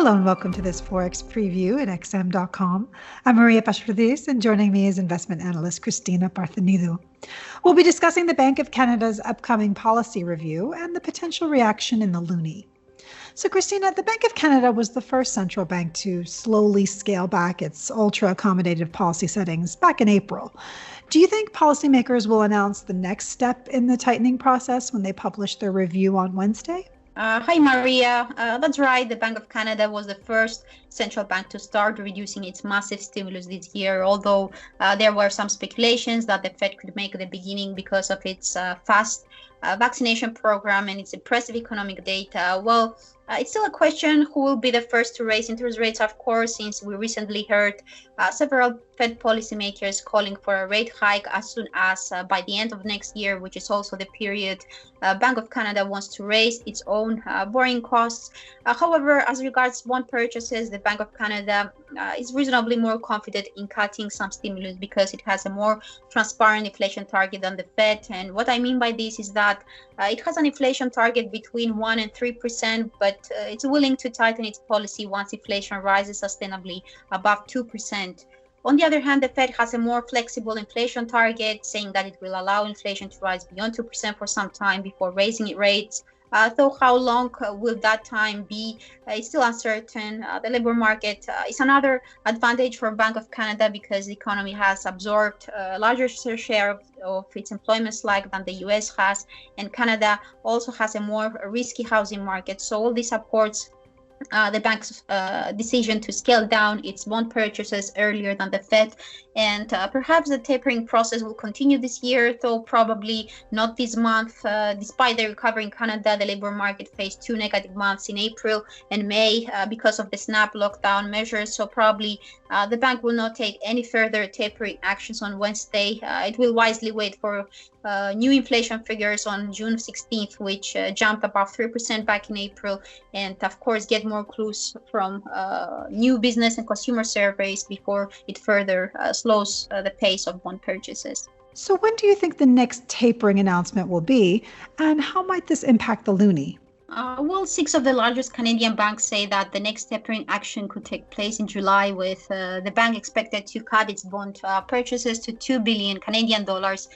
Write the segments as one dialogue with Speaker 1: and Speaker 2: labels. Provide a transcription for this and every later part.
Speaker 1: Hello and welcome to this Forex Preview at XM.com. I'm Maria Pashradis, and joining me is investment analyst Christina Parthenidou. We'll be discussing the Bank of Canada's upcoming policy review and the potential reaction in the loonie. So Christina, the Bank of Canada was the first central bank to slowly scale back its ultra-accommodative policy settings back in April. Do you think policymakers will announce the next step in the tightening process when they publish their review on Wednesday?
Speaker 2: Hi, Maria. That's right. The Bank of Canada was the first central bank to start reducing its massive stimulus this year, although there were some speculations that the Fed could make the beginning because of its fast vaccination program and its impressive economic data. Well, it's still a question who will be the first to raise interest rates, of course, since we recently heard several Fed policymakers calling for a rate hike as soon as by the end of next year, which is also the period Bank of Canada wants to raise its own borrowing costs. However, as regards bond purchases, the Bank of Canada is reasonably more confident in cutting some stimulus because it has a more transparent inflation target than the Fed. And what I mean by this is that it has an inflation target between 1% and 3%, but it's willing to tighten its policy once inflation rises sustainably above 2%. On the other hand, the Fed has a more flexible inflation target, saying that it will allow inflation to rise beyond 2% for some time before raising its rates. Though how long will that time be? It's still uncertain. The labor market is another advantage for Bank of Canada because the economy has absorbed a larger share of its employment slack than the US has, and Canada also has a more risky housing market. So all this supports the bank's decision to scale down its bond purchases earlier than the Fed. And perhaps the tapering process will continue this year, though probably not this month. Despite the recovery in Canada, the labor market faced 2 negative months in April and May because of the snap lockdown measures. So probably the bank will not take any further tapering actions on Wednesday. It will wisely wait for new inflation figures on June 16th, which jumped above 3% back in April, and of course get more clues from new business and consumer surveys before it further slows the pace of bond purchases.
Speaker 1: So when do you think the next tapering announcement will be, and how might this impact the loonie?
Speaker 2: Well, 6 of the largest Canadian banks say that the next tapering action could take place in July, with the bank expected to cut its bond purchases to 2 billion Canadian dollars.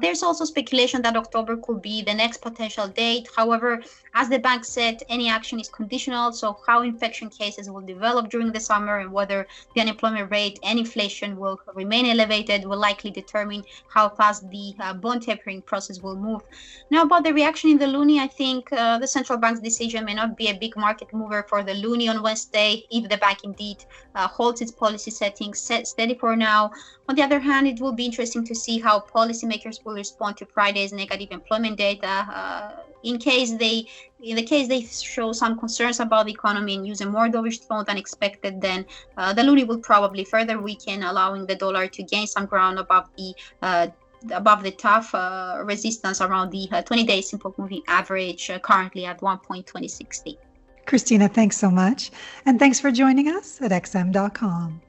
Speaker 2: There's also speculation that October could be the next potential date. However, as the bank said, any action is conditional, so how infection cases will develop during the summer and whether the unemployment rate and inflation will remain elevated will likely determine how fast the bond tapering process will move. Now, about the reaction in the loonie, I think the central bank's decision may not be a big market mover for the loonie on Wednesday if the bank indeed holds its policy settings steady for now. On the other hand, it will be interesting to see how policymakers will respond to Friday's negative employment data. In the case they show some concerns about the economy and use a more dovish tone than expected, then the loonie will probably further weaken, allowing the dollar to gain some ground above the tough resistance around the 20-day simple moving average, currently at 1.2060.
Speaker 1: Christina, thanks so much. And thanks for joining us at XM.com.